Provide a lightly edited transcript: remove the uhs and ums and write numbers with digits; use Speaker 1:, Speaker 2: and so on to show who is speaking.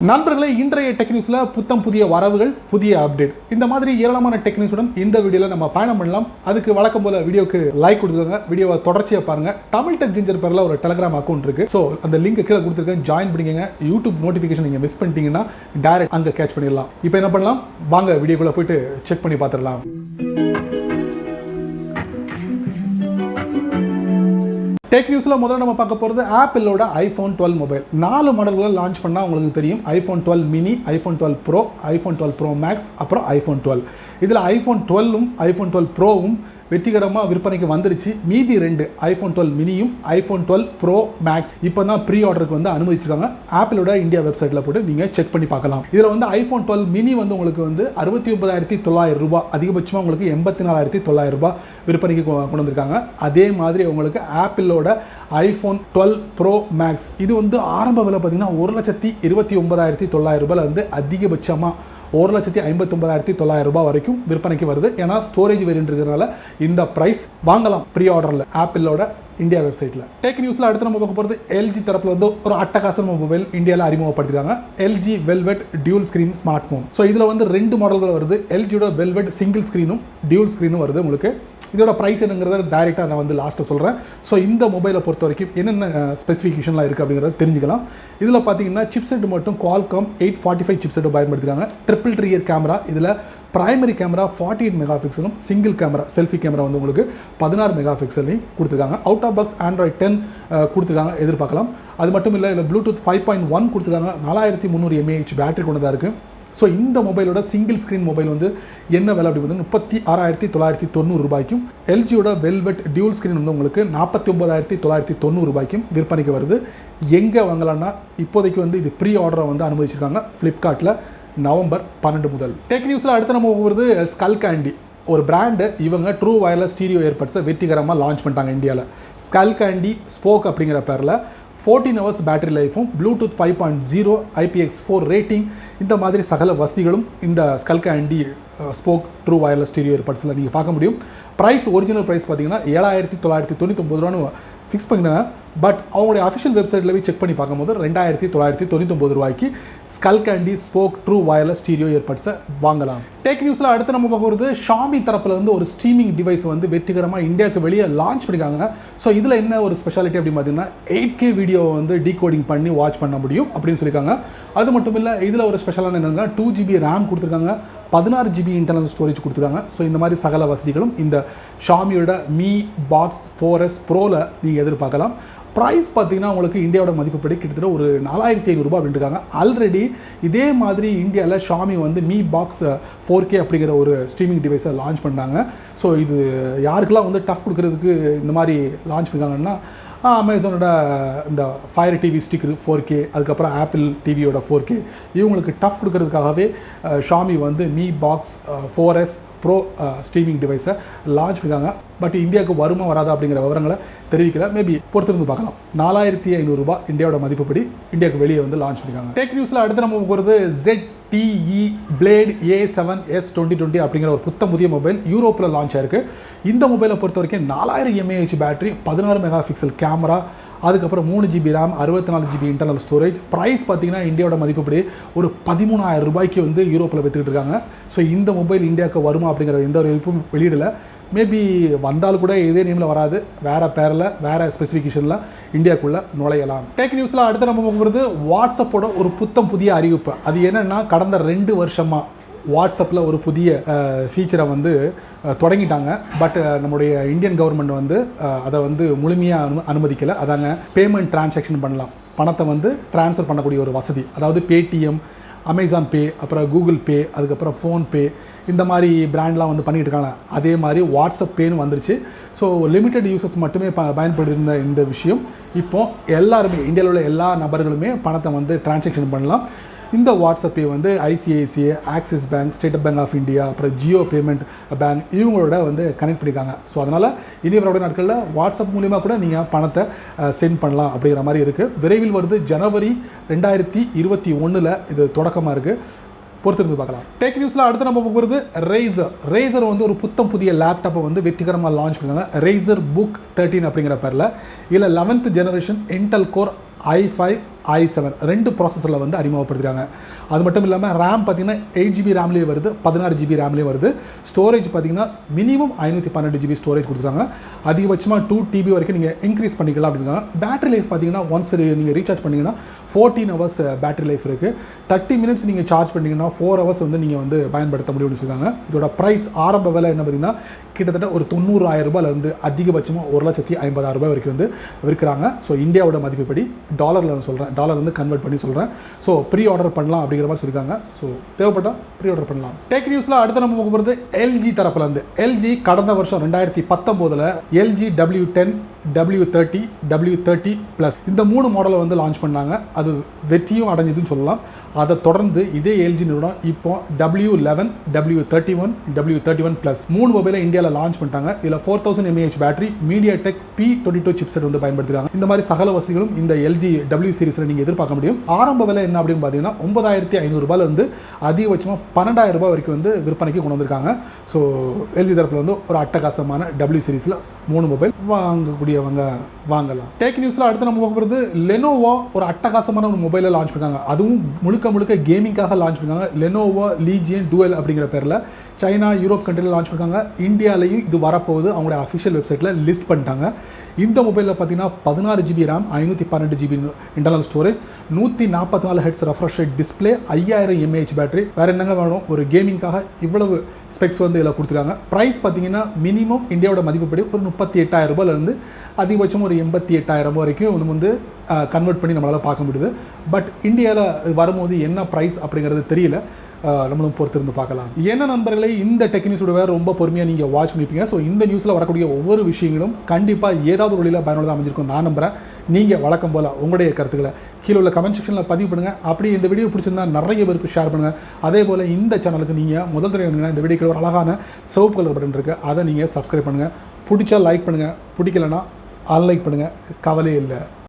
Speaker 1: நண்பர்களே, இன்றைய டெக் நியூஸ்ல புத்தம் புதிய வரவுகள், புதிய அப்டேட், இந்த மாதிரி ஏராளமான டெக் நியூஸுடன் இந்த வீடியோவில் நம்ம பயணம் பண்ணலாம். அதுக்கு வழக்கம் போல வீடியோக்கு லைக் கொடுத்துருங்க, வீடியோவை தொடர்ச்சியாக பாருங்க. தமிழ் டெக் ஜிஞ்சர் பேரில் ஒரு டெலிகிராம் அக்கௌண்ட் இருக்கு. ஸோ அந்த லிங்க் கீழே கொடுத்துருக்கேன், ஜாயின் பண்ணிக்கங்க. யூடியூப் நோட்டிஃபிகேஷன் நீங்கள் மிஸ் பண்ணிட்டீங்கன்னா டைரக்ட் அங்கே கேட்ச் பண்ணிடலாம். இப்போ என்ன பண்ணலாம், வாங்க வீடியோக்குள்ளே போயிட்டு செக் பண்ணி பார்த்துடலாம். டெக் நியூஸில் முதல்ல நம்ம பார்க்க போகிறது ஆப்பிளோட iPhone 12 மொபைல். 4 மாடல்களை லான்ச் பண்ணால் உங்களுக்கு தெரியும். iPhone 12 mini, iPhone 12 Pro, iPhone 12 Pro Max, அப்புறம் iPhone 12. இதில் iPhone 12ம் iPhone 12 Proவும் வெற்றிகரமாக விற்பனைக்கு வந்துருச்சு. மீதி 2 iPhone 12 மினியும் iPhone 12 Pro Max இப்போ தான் ப்ரீ ஆர்டருக்கு வந்து அனுமதிச்சிருக்காங்க. ஆப்பிளோட இந்தியா வெப்சைட்டில் போட்டு நீங்கள் செக் பண்ணி பார்க்கலாம். இதில் வந்து iPhone 12 மினி வந்து உங்களுக்கு வந்து 69,900 ரூபாய், அதிகபட்சமாக உங்களுக்கு 84,900 ரூபாய் விற்பனைக்கு கொண்டு வந்திருக்காங்க. அதே மாதிரி உங்களுக்கு ஆப்பிளோட iPhone 12 Pro Max இது வந்து ஆரம்ப விலை பார்த்தீங்கன்னா 1,29,900 ரூபாயில் வந்து அதிகபட்சமாக 1,59,900 ரூபாய் வரைக்கும் விற்பனைக்கு வருது. ஏன்னா ஸ்டோரேஜ் வேரியன்ட் இருக்கிறதுனால இந்த பிரைஸ் வாங்கலாம் ப்ரீ ஆர்டரில் ஆப்பிளோட இந்தியா வெப்சைட்டில். டெக் நியூஸில் அடுத்து நம்ம பார்க்க போகிறது எல்ஜி தரப்பில் வந்து ஒரு அட்டகாசமான மொபைல் இந்தியாவில் அறிமுகப்படுத்திருக்காங்க. LG velvet dual screen smart phone. So இதில் வந்து 2 மாடல்கள் வருது. எல்ஜியோட வெல்வெட் சிங்கிள் ஸ்க்ரீனும் டியூல் ஸ்க்ரீனும் வருது. உங்களுக்கு இதோட ப்ரைஸ் என்னங்கிறத டைரெக்டாக நான் வந்து லாஸ்ட்டில் சொல்கிறேன். ஸோ இந்த மொபைலை பொறுத்த வரைக்கும் என்னென்ன ஸ்பெசிஃபிகேஷன்லாம் இருக்குது அப்படிங்கிறத தெரிஞ்சுக்கலாம். இதில் பார்த்தீங்கன்னா சிப்செட் மட்டும் Qualcomm 845 சிப்செட்டை பயன்படுத்திருக்காங்க. ட்ரிபிள் ரியர் கேமரா, இதில் பிரைமரி கேமரா 48 மெகா பிக்சலும், சிங்கிள் கேமரா செல்ஃபி கேமரா வந்து உங்களுக்கு 16 மெகா பிக்சலையும் கொடுத்துருக்காங்க. அவுட் ஆஃப் பாக்ஸ் Android 10 கொடுத்துருக்காங்க, எதிர்பார்க்கலாம். அது மட்டும் இல்லை, இதில் ப்ளூடூத் 5.1 கொடுத்துருக்காங்க. 4300 mAh பேட்டரி கொண்டதாக இருக்குது. ஸோ இந்த மொபைலோட சிங்கிள் ஸ்க்ரீன் மொபைல் வந்து என்ன விலை அப்படி வந்து 36,990 ரூபாய்க்கும், எல்ஜியோட வெல்வெட் டியூல் ஸ்க்ரீன் வந்து உங்களுக்கு 49,990 ரூபாய்க்கும் விற்பனைக்கு வருது. எங்கே வாங்கலாம்னா இப்போதைக்கு வந்து இது ப்ரீ ஆர்டரை வந்து அனுமதிச்சிருக்காங்க ஃப்ளிப்கார்ட்டில் நவம்பர் 12 முதல். டெக் நியூஸில் அடுத்து நம்ம போகிறது Skullcandy ஒரு பிராண்டு. இவங்க ட்ரூ வயர்லெஸ் ஸ்டீரியோ ஏர்பட்ஸை வெற்றிகரமாக லான்ச் பண்ணிட்டாங்க இந்தியாவில். Skullcandy ஸ்போக் அப்படிங்கிற பேரில் 14 ஹவர்ஸ் பேட்டரி லைஃபும், ப்ளூடூத் 5.0, IPX4 ரேட்டிங், இந்த மாதிரி சகல வசதிகளும் இந்த Skullcandy Spoke true wireless stereo ஏர்பட்ஸில் நீங்கள் பார்க்க முடியும். ப்ரைஸ் ஒரிஜினல் ப்ரைஸ் பார்த்தீங்கன்னா 7,999 ரூபான்னு ஃபிக்ஸ் பண்ணினாங்க. பட் அவங்களுடைய அஃபிஷியல் வெப்சைட்டில் போய் செக் பண்ணி பார்க்கும்போது 2,999 ரூபாய்க்கு Skullcandy Spoke true wireless stereo ஏர்பட்ஸை வாங்கலாம். டெக் நியூஸில் அடுத்து நம்ம பார்க்குறது ஷாமி தரப்பில் வந்து ஒரு ஸ்ட்ரீமிங் டிவைஸ் வந்து வெற்றிகரமாக இந்தியாவுக்கு வெளியே லான்ச் பண்ணியிருக்காங்க. ஸோ இதில் என்ன ஒரு ஸ்பெஷாலிட்டி அப்படின்னு பார்த்தீங்கன்னா 8K வீடியோவை வந்து டீகோடிங் பண்ணி வாட்ச் பண்ண முடியும் அப்படின்னு சொல்லியிருக்காங்க. அது மட்டும் இல்லை, இதில் ஒரு ஸ்பெஷலான என்னன்னா 2GB ரேம் கொடுத்துருக்காங்க, 16GB இன்டர்னல் ஸ்டோரேஜ் கொடுத்துருக்காங்க. ஸோ இந்த மாதிரி சகல வசதிகளும் இந்த ஷாமியோட Mi Box 4S Proவில் நீங்கள் எதிர்பார்க்கலாம். ப்ரைஸ் பார்த்தீங்கன்னா உங்களுக்கு இந்தியாவோட மதிப்புப்படி கிட்டத்தட்ட ஒரு 4,500 ரூபாய் அப்படின்ட்டுருக்காங்க. ஆல்ரெடி இதே மாதிரி இந்தியாவில் ஷாமி வந்து Mi Box 4K அப்படிங்கிற ஒரு ஸ்ட்ரீமிங் டிவைஸை லான்ச் பண்ணாங்க. ஸோ இது யாருக்கெல்லாம் வந்து டஃப் கொடுக்கறதுக்கு இந்த மாதிரி லான்ச் பண்ணிருக்காங்கன்னா, அமேசானோட இந்த ஃபயர் டிவி ஸ்டிக்கர் 4K, அதுக்கப்புறம் ஆப்பிள் டிவியோட 4K, இவங்களுக்கு டஃப் கொடுக்கறதுக்காகவே ஷாமி வந்து Mi Box 4S Pro streaming டிவைஸை லான்ச் பண்ணியிருக்காங்க. பட் இந்தியாவுக்கு வருமா வராதா அப்படிங்கிற விவரங்களை தெரிவிக்கல. மேபி பொறுத்திருந்து பார்க்கலாம். 4,500 ரூபாய் இந்தியாவோட மதிப்புப்படி இந்தியாவுக்கு வெளியே வந்து லான்ச் பண்ணியிருக்காங்க. டெக் நியூஸில் அடுத்து நம்ம போகிறது ZTE Blade A7S 2020 அப்படிங்கிற ஒரு புதிய மொபைல் யூரோப்பில் லான்ச் ஆயிருக்கு. இந்த மொபைலை பொறுத்த வரைக்கும் 4000 mAh battery, 16 mega pixel camera, அதுக்கப்புறம் 3GB RAM, 64GB internal storage. Price பார்த்தீங்கன்னா இந்தியாவோட மதிப்புப்படி ஒரு 13,000 ரூபாய்க்கு வந்து யூரோப்பில் விற்றுக்கிட்டு இருக்காங்க. ஸோ இந்த மொபைல் இந்தியாவுக்கு வருமா அப்படிங்கிற எந்த ஒரு விருப்பம் வெளியிடலை. மேபி வந்தாலும் கூட இதே நேமில் வராது, வேறு பேரில் வேறு ஸ்பெசிஃபிகேஷனில் இந்தியாவுக்குள்ளே நுழையலாம். டெக் நியூஸில் அடுத்து நம்ம போகிறது வாட்ஸ்அப்போட ஒரு புதிய அறிவிப்பு. அது என்னென்னா, கடந்த 2 வருஷமாக வாட்ஸ்அப்பில் ஒரு புதிய ஃபீச்சரை வந்து தொடங்கிட்டாங்க. பட் நம்முடைய இந்தியன் கவர்மெண்ட் வந்து அதை வந்து முழுமையாக அனுமதிக்கலை. அதாங்க பேமெண்ட் டிரான்சாக்ஷன் பண்ணலாம், பணத்தை வந்து ட்ரான்ஸ்ஃபர் பண்ணக்கூடிய ஒரு வசதி. அதாவது பேடிஎம், அமேசான் பே, அப்புறம் கூகுள் பே, அதுக்கப்புறம் ஃபோன்பே, இந்த மாதிரி பிராண்ட்லாம் வந்து பண்ணிகிட்டு இருக்காங்க. அதே மாதிரி வாட்ஸ்அப் பேன்னு வந்துருச்சு. ஸோ லிமிட்டட் யூசர்ஸ் மட்டுமே பயன்படுத்தியிருந்த இந்த விஷயம் இப்போது எல்லாருமே, இந்தியாவில் உள்ள எல்லா நபர்களுமே பணத்தை வந்து டிரான்சாக்ஷன் பண்ணலாம். இந்த வாட்ஸ்அப் பே வந்து ICICI, Axis Bank, State Bank of India, அப்புறம் ஜியோ பேமெண்ட் பேங்க் இவங்களோட வந்து கனெக்ட் பண்ணியிருக்காங்க. ஸோ அதனால் இனி வரக்கூடிய நாட்களில் வாட்ஸ்அப் மூலிமா கூட நீங்கள் பணத்தை சென்ட் பண்ணலாம் அப்படிங்கிற மாதிரி இருக்குது. விரைவில் வருது, ஜனவரி 2021 இது தொடக்கமாக இருக்குது. பொறுத்திருந்து பார்க்கலாம். டெக் நியூஸில் அடுத்து நம்ம போகிறது Razer வந்து ஒரு புதிய லேப்டாப்பை வந்து வெற்றிகரமாக லான்ச் பண்ணாங்க. Razer Book 13 அப்படிங்கிற பேரில். இதில் 11th generation Intel core i5 i7 2 ப்ராசஸரில் வந்து அறிமுகப்படுத்துகிறாங்க. அது மட்டும் இல்லாமல் ரேம் பார்த்தீங்கன்னா 8GB ரேம்லேயே வருது, 16GB ரேம்லேயே வருது. ஸ்டோரேஜ் பார்த்தீங்கன்னா மினிமம் 512GB ஸ்டோரேஜ் கொடுத்துருக்காங்க. அதிகபட்சமாக 2TB வரைக்கும் நீங்கள் இன்க்ரீஸ் பண்ணிக்கலாம் அப்படின்னா. பேட்டரி லைஃப் பார்த்தீங்கன்னா ஒன்ஸ் நீங்கள் ரீசார்ஜ் பண்ணிங்கன்னா 14 ஹவர்ஸ் பேட்டரி லைஃப் இருக்குது. 30 மினிட்ஸ் நீங்கள் சார்ஜ் பண்ணிங்கன்னா 4 ஹவர்ஸ் வந்து நீங்கள் வந்து பயன்படுத்த முடியும்னு சொல்லுவாங்க. இதோட ப்ரைஸ் ஆரம்ப விலை என்ன பார்த்தீங்கன்னா கிட்டத்தட்ட ஒரு 90,000 ரூபாயிலிருந்து அதிகபட்சமாக 1,50,000 வரைக்கும் வந்து விற்கிறாங்க. ஸோ இந்தியாவோட மதிப்புப்படி டாலரில் நான் சொல்கிறேன், டாலர் வந்து கன்வெர்ட் பண்ணி சொல்கிறேன். ஸோ ப்ரீ ஆர்டர் பண்ணலாம் அப்படிங்கிற மாதிரி சொல்லியிருக்காங்க. ஸோ தேவைப்பட்டால் ப்ரீ ஆர்டர் பண்ணலாம். டெக் நியூஸில் அடுத்த நம்ம பார்க்க போகிறது எல்ஜி தரப்புலேருந்து. எல்ஜி கடந்த வருஷம் 2019 LG W10, W30, W30 plus இந்த 3 மாடலை வந்து லான்ச் பண்ணாங்க. அது வெற்றியும் அடைஞ்சதுன்னு சொல்லலாம். அதை தொடர்ந்து இதே எல்ஜி நிறுவனம் இப்போ W11, W31, W31 ப்ளஸ் 3 மொபைலை இந்தியாவில் லான்ச் பண்ணிட்டாங்க. இதில் 4000 mAh battery, MediaTek P22 chipset வந்து பயன்படுத்துகிறாங்க. இந்த மாதிரி சகல வசதிகளும் இந்த எல்ஜி W சீரிஸில் நீங்கள் எதிர்பார்க்க முடியும். ஆரம்ப விலை என்ன அப்படின்னு பார்த்தீங்கன்னா 9,500 ரூபாயிலிருந்து அதிகபட்சமாக 12,000 ரூபாய் வரைக்கும் வந்து விற்பனைக்கு கொண்டு வந்திருக்காங்க. ஸோ எல்ஜி தரப்பில் வந்து ஒரு அட்டகாசமான W சீரிஸில் 3 மொபைல் வாங்கக்கூடியவங்க வாங்கலாம். டெக் நியூஸில் அடுத்து நம்ம பார்க்க போகிறது லெனோவோ ஒரு அட்டகாசமான ஒரு மொபைலை லான்ச் பண்ணிருக்காங்க. அதுவும் முழுக்க கேமிங்காக லான்ச் பண்ணிருக்காங்க. லெனோவோ லீஜியன் டுவெல் அப்படிங்கிற பேரில் சைனா, யூரோப் கண்ட்ரியில் லான்ச் பண்ணிருக்காங்க. இந்தியாலையும் இது வரப்போகுது. அவங்களுடைய அஃபிஷியல் வெப்சைட்டில் லிஸ்ட் பண்ணிட்டாங்க. இந்த மொபைலில் பார்த்தீங்கன்னா 16GB RAM, 512GB internal storage, 144 hertz refresh rate display, 5000 mAh battery. வேறு என்னங்க வேணும்? ஒரு கேமிங்காக இவ்வளவு ஸ்பெக்ஸ் வந்து இதில் கொடுத்துருக்காங்க. ப்ரைஸ் பார்த்தீங்கன்னா மினிமம் இந்தியாவோட மதிப்புப்படி ஒரு 38,000 ரூபாயிலிருந்து அதிகபட்சம் ஒரு 88,000 வரைக்கும் நம்ம வந்து கன்வெர்ட் பண்ணி நம்மளால் பார்க்க முடியுது. பட் இந்தியாவில் வரும்போது என்ன ப்ரைஸ் அப்படிங்கிறது தெரியல. நம்மளும் பொறுத்திருந்து பார்க்கலாம். என்ன நண்பர்களே, இந்த டெக் நியூஸோட வேறு ரொம்ப பொறுமையாக நீங்கள் வாட்ச் பண்ணிப்பீங்க. ஸோ இந்த நியூஸில் வரக்கூடிய ஒவ்வொரு விஷயங்களும் கண்டிப்பாக ஏதாவது ஒரு வழியில் பயனுள்ளதாக அமைஞ்சிருக்கும் நான் நம்புகிறேன். நீங்கள் வழக்கம் போல் உங்களுடைய கருத்துக்களை கீழே உள்ள கமெண்ட் செக்ஷனில் பதிவு பண்ணுங்கள். அப்படி இந்த வீடியோ பிடிச்சிருந்தா நிறைய பேருக்கு ஷேர் பண்ணுங்கள். அதே போல் இந்த சேனலுக்கு நீங்கள் முதல் தடவை வந்தீங்கன்னா இந்த வீடியோக்கு ஒரு அழகான சிவப்பு கலர் பட்டன் இருக்குது, அதை நீங்கள் சப்ஸ்கிரைப் பண்ணுங்கள். பிடிச்சா லைக் பண்ணுங்கள், பிடிக்கலன்னா அன்லைக் பண்ணுங்கள், கவலையே இல்லை.